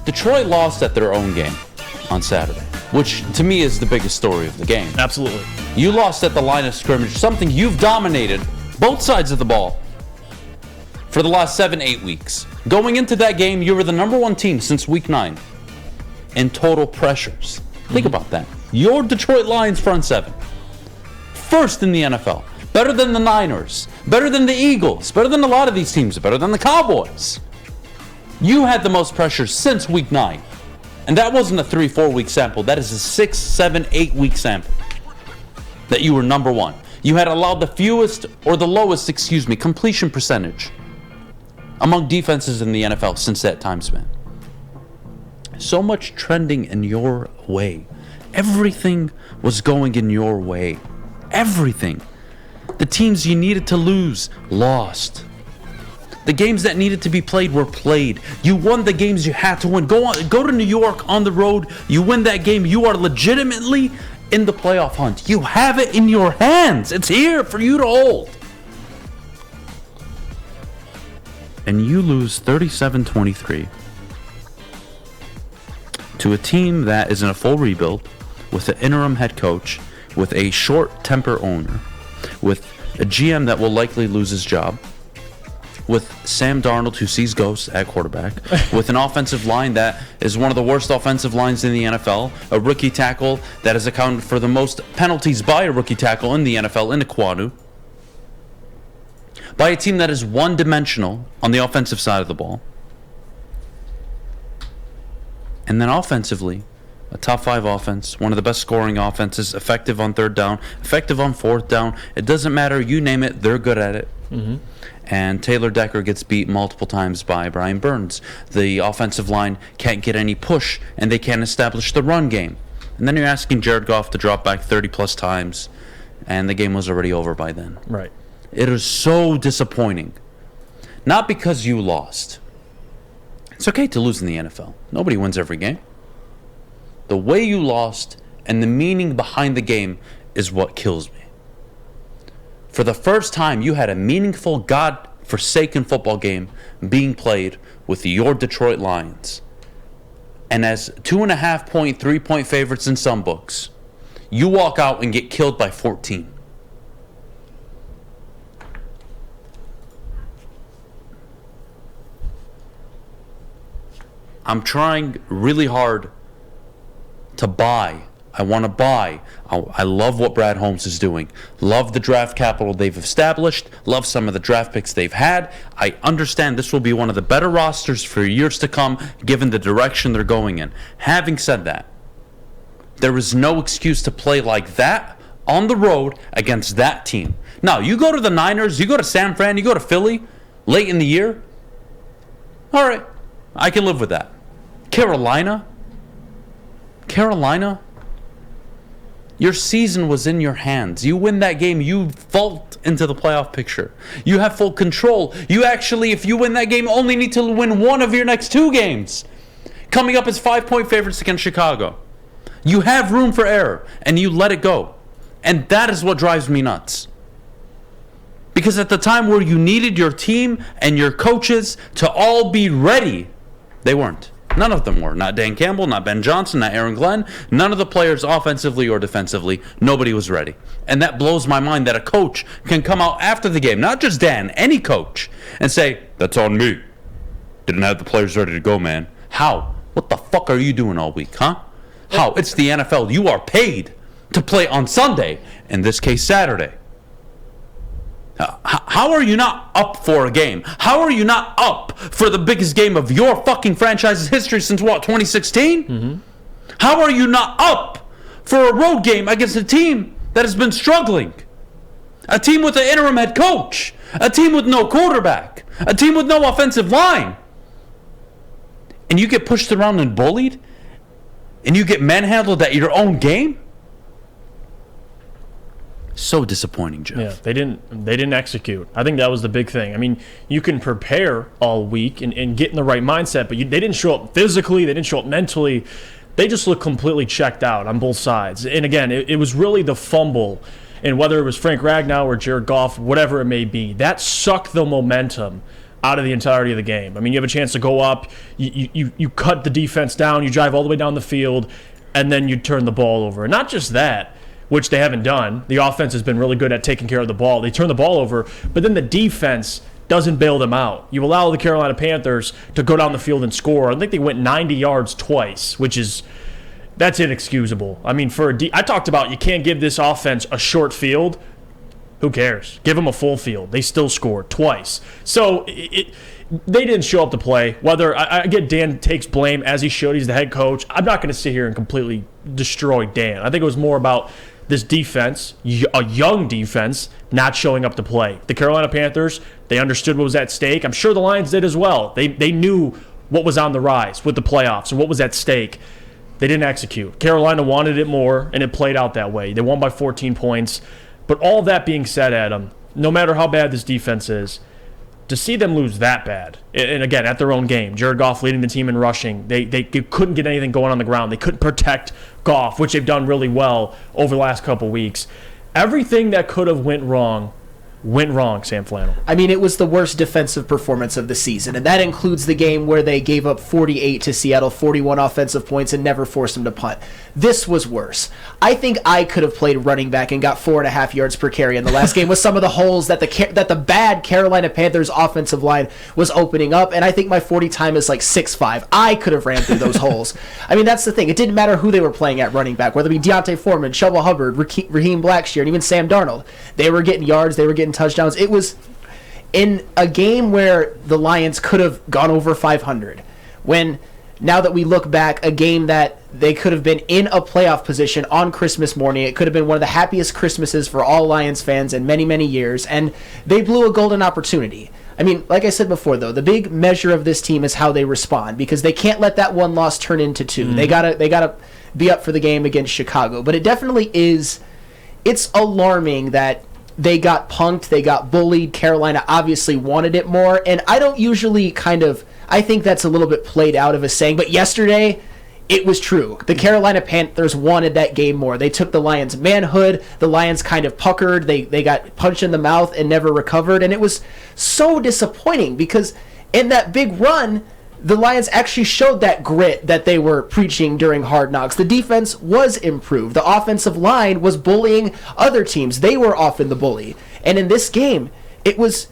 Detroit lost at their own game on Saturday, which to me is the biggest story of the game. Absolutely. You lost at the line of scrimmage, something you've dominated both sides of the ball for the last 7-8 weeks. Going into that game, you were the number one team since week 9 in total pressures. Think about that. Your Detroit Lions front seven, first in the NFL. Better than the Niners, better than the Eagles, better than a lot of these teams, better than the Cowboys. You had the most pressure since week 9. And that wasn't a 3-4 week sample. That is a 6, 7, 8 week sample that you were number one. You had allowed the fewest, or the lowest, completion percentage among defenses in the NFL since that time span. So much trending in your way. Everything was going in your way. Everything. The teams you needed to lose, lost. The games that needed to be played were played. You won the games you had to win. Go to New York on the road. You win that game. You are legitimately in the playoff hunt. You have it in your hands. It's here for you to hold. And you lose 37-23 to a team that is in a full rebuild, with an interim head coach, with a short temper owner, with a GM that will likely lose his job, with Sam Darnold, who sees ghosts at quarterback, with an offensive line that is one of the worst offensive lines in the NFL, a rookie tackle that has accounted for the most penalties by a rookie tackle in the NFL in Ikwanu, by a team that is one-dimensional on the offensive side of the ball, and then offensively, a top 5 offense, one of the best scoring offenses, effective on third down, effective on fourth down. It doesn't matter, you name it, they're good at it. Mm-hmm. And Taylor Decker gets beat multiple times by Brian Burns. The offensive line can't get any push, and they can't establish the run game. And then you're asking Jared Goff to drop back 30-plus times, and the game was already over by then. Right. It is so disappointing. Not because you lost. It's okay to lose in the NFL. Nobody wins every game. The way you lost and the meaning behind the game is what kills me. For the first time, you had a meaningful, God-forsaken football game being played with your Detroit Lions. And as 2.5-point, 3-point favorites in some books, you walk out and get killed by 14. I'm trying really hard to buy. I want to buy. I love what Brad Holmes is doing. Love the draft capital they've established. Love some of the draft picks they've had. I understand this will be one of the better rosters for years to come, given the direction they're going in. Having said that, there is no excuse to play like that on the road against that team. Now, you go to the Niners, you go to San Fran, you go to Philly late in the year. All right, I can live with that. Carolina, your season was in your hands. You win that game, you vault into the playoff picture. You have full control. You actually, if you win that game, only need to win one of your next 2 games. Coming up as 5-point favorites against Chicago. You have room for error, and you let it go. And that is what drives me nuts. Because at the time where you needed your team and your coaches to all be ready, they weren't. None of them were. Not Dan Campbell, not Ben Johnson, not Aaron Glenn. None of the players offensively or defensively. Nobody was ready. And that blows my mind that a coach can come out after the game, not just Dan, any coach, and say, that's on me. Didn't have the players ready to go, man. How? What the fuck are you doing all week, huh? How? It's the NFL. You are paid to play on Sunday, in this case Saturday. How are you not up for a game? How are you not up for the biggest game of your fucking franchise's history since what, 2016? Mm-hmm. How are you not up for a road game against a team that has been struggling? A team with an interim head coach. A team with no quarterback. A team with no offensive line. And you get pushed around and bullied? And you get manhandled at your own game? So disappointing, Jeff. Yeah, they didn't execute. I think that was the big thing. I mean, you can prepare all week and get in the right mindset, but they didn't show up physically. They didn't show up mentally. They just looked completely checked out on both sides. And again, it was really the fumble, and whether it was Frank Ragnow or Jared Goff, whatever it may be, that sucked the momentum out of the entirety of the game. I mean, you have a chance to go up, you cut the defense down, you drive all the way down the field, and then you turn the ball over. And not just that, which they haven't done. The offense has been really good at taking care of the ball. They turn the ball over, but then the defense doesn't bail them out. You allow the Carolina Panthers to go down the field and score. I think they went 90 yards twice, that's inexcusable. I mean, I talked about you can't give this offense a short field. Who cares? Give them a full field. They still scored twice. So they didn't show up to play. Whether I get Dan takes blame as he should. He's the head coach. I'm not going to sit here and completely destroy Dan. I think it was more about this defense, a young defense, not showing up to play. The Carolina Panthers, they understood what was at stake. I'm sure the Lions did as well. They knew what was on the rise with the playoffs and what was at stake. They didn't execute. Carolina wanted it more, and it played out that way. They won by 14 points. But all that being said, Adam, no matter how bad this defense is, to see them lose that bad, and again, at their own game, Jared Goff leading the team in rushing, they couldn't get anything going on the ground. They couldn't protect Goff, which they've done really well over the last couple weeks. Everything that could have went wrong, Sam Flannel. I mean, it was the worst defensive performance of the season, and that includes the game where they gave up 48 to Seattle, 41 offensive points, and never forced them to punt. This was worse. I think I could have played running back and got 4.5 yards per carry in the last game with some of the holes that the bad Carolina Panthers offensive line was opening up, and I think my 40 time is like 6.5. I could have ran through those holes. I mean, that's the thing. It didn't matter who they were playing at running back, whether it be Deontay Foreman, Chuba Hubbard, Raheem Blackshear, and even Sam Darnold. They were getting yards. They were getting touchdowns. It was in a game where the Lions could have gone over 500. When, now that we look back, a game that they could have been in a playoff position on Christmas morning. It could have been one of the happiest Christmases for all Lions fans in many, many years, and they blew a golden opportunity. I mean, like I said before, though, the big measure of this team is how they respond, because they can't let that one loss turn into two. They gotta be up for the game against Chicago. But it definitely is, it's alarming that they got punked, they got bullied. Carolina obviously wanted it more, and I don't usually I think that's a little bit played out of a saying, but yesterday, it was true. The Carolina Panthers wanted that game more. They took the Lions' manhood. The Lions kind of puckered. They got punched in the mouth and never recovered, and it was so disappointing because in that big run, the Lions actually showed that grit that they were preaching during Hard Knocks. The defense was improved. The offensive line was bullying other teams. They were often the bully. And in this game, it was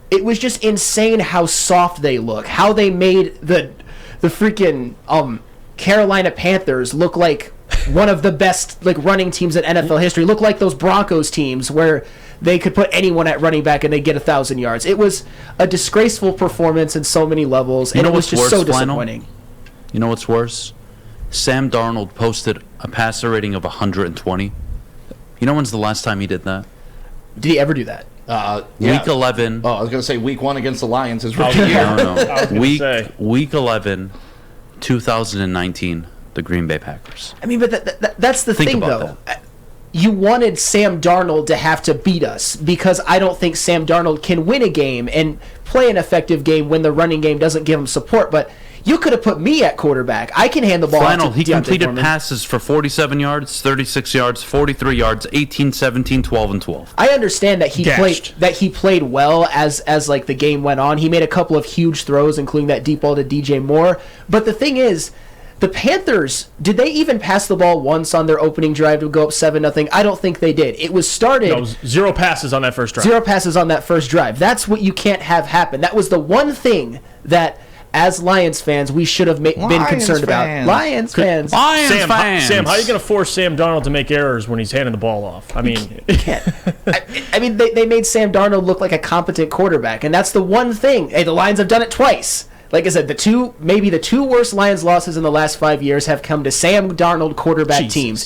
just insane how soft they look, how they made the freaking Carolina Panthers look like one of the best running teams in NFL history. Look like those Broncos teams where they could put anyone at running back and they'd get 1,000 yards. It was a disgraceful performance in so many levels, and it was just so disappointing. You know what's worse? Sam Darnold posted a passer rating of 120. You know when's the last time he did that? Did he ever do that? Week 11. Oh, I was going to say week 1 against the Lions is rookie year. No. Week 11, 2019, the Green Bay Packers. I mean, but that's the thing, though. That. You wanted Sam Darnold to have to beat us because I don't think Sam Darnold can win a game and play an effective game when the running game doesn't give him support. But you could have put me at quarterback. I can hand the ball off to He Deontay completed Foreman. passes for 47 yards, 36 yards, 43 yards, 18, 17, 12, and 12. I understand that he played well as the game went on. He made a couple of huge throws, including that deep ball to DJ Moore. But the thing is, the Panthers, did they even pass the ball once on their opening drive to go up 7-0? I don't think they did. It was started... No, 0 passes on that first drive. 0 passes on that first drive. That's what you can't have happen. That was the one thing that, as Lions fans, we should have been concerned about. Lions fans. Sam, how are you going to force Sam Darnold to make errors when he's handing the ball off? I mean... I mean, they made Sam Darnold look like a competent quarterback, and that's the one thing. Hey, the Lions have done it twice. Like I said, maybe the two worst Lions losses in the last 5 years have come to Sam Darnold quarterback teams.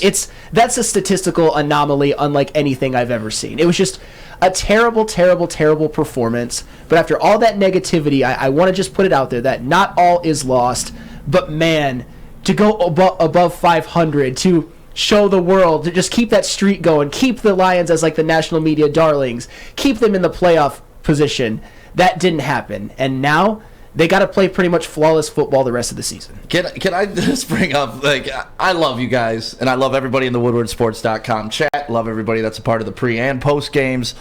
That's a statistical anomaly unlike anything I've ever seen. It was just a terrible, terrible, terrible performance. But after all that negativity, I want to just put it out there that not all is lost. But man, to go above 500, to show the world, to just keep that streak going, keep the Lions as the national media darlings, keep them in the playoff position, that didn't happen. And now they got to play pretty much flawless football the rest of the season. Can I just bring up, I love you guys, and I love everybody in the WoodwardSports.com chat. Love everybody that's a part of the pre and post games.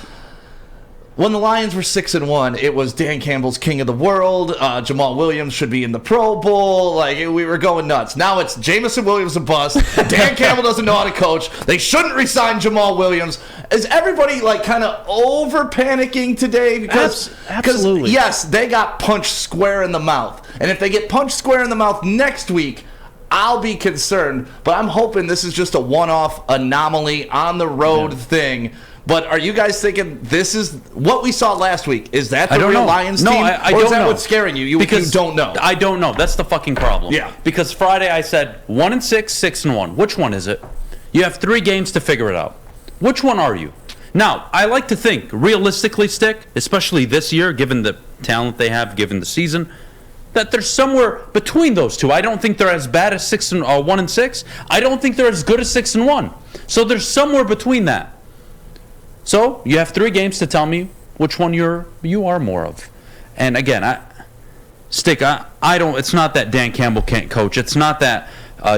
when the Lions were 6-1, it was Dan Campbell's king of the world. Jamal Williams should be in the Pro Bowl. Like, we were going nuts. Now it's Jameson Williams a bust. Dan Campbell doesn't know how to coach. They shouldn't resign Jamal Williams. Is everybody like kind of over panicking today? Because Absolutely. Yes, they got punched square in the mouth, and if they get punched square in the mouth next week, I'll be concerned. But I'm hoping this is just a one-off anomaly on the road thing. But are you guys thinking this is what we saw last week? Is that the real Lions team? I or don't is that know. what's scaring you? You don't know. I don't know. That's the fucking problem. Yeah. Because Friday I said 1-6, 6-1. Which one is it? You have 3 games to figure it out. Which one are you? Now, I like to think realistically, Stick, especially this year, given the talent they have, given the season, that they're somewhere between those two. I don't think they're as bad as 1-6. I don't think they're as good as 6-1. So they're somewhere between that. So you have 3 games to tell me which one you are more of. And again, I don't. It's not that Dan Campbell can't coach. It's not that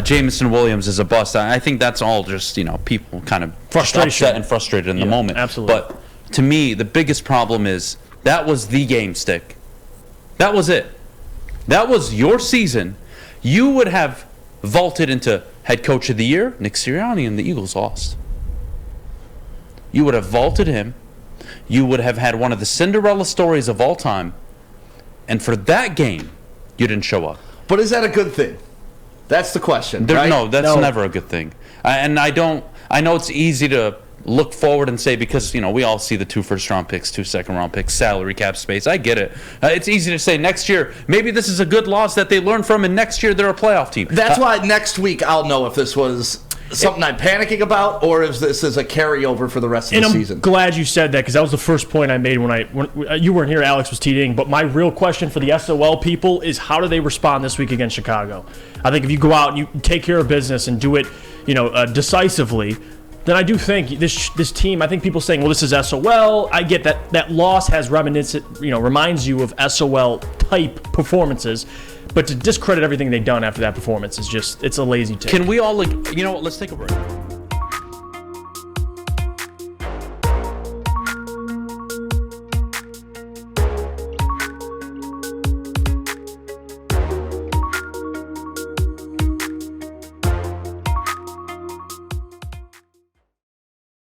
Jameson Williams is a bust. I think that's all just people kind of upset and frustrated in the moment. Absolutely. But to me, the biggest problem is that was the game, Stick. That was it. That was your season. You would have vaulted into head coach of the year, Nick Sirianni, and the Eagles lost. You would have vaulted him. You would have had one of the Cinderella stories of all time. And for that game, you didn't show up. But is that a good thing? That's the question, right? No, that's never a good thing. And I know it's easy to look forward and say, because we all see the 2 first-round picks, 2 second-round picks, salary cap space. I get it. It's easy to say next year maybe this is a good loss that they learn from, and next year they're a playoff team. That's why next week I'll know if this was something I'm panicking about, or if this is a carryover for the rest of the season. I'm glad you said that, because that was the first point I made when you weren't here. Alex was teeing, but my real question for the SOL people is, how do they respond this week against Chicago? I think if you go out and you take care of business and do it, decisively, then I do think this team. I think people saying, "Well, this is SOL." I get that loss has reminds you of SOL type performances. But to discredit everything they've done after that performance is it's a lazy take. Can we all, let's take a break.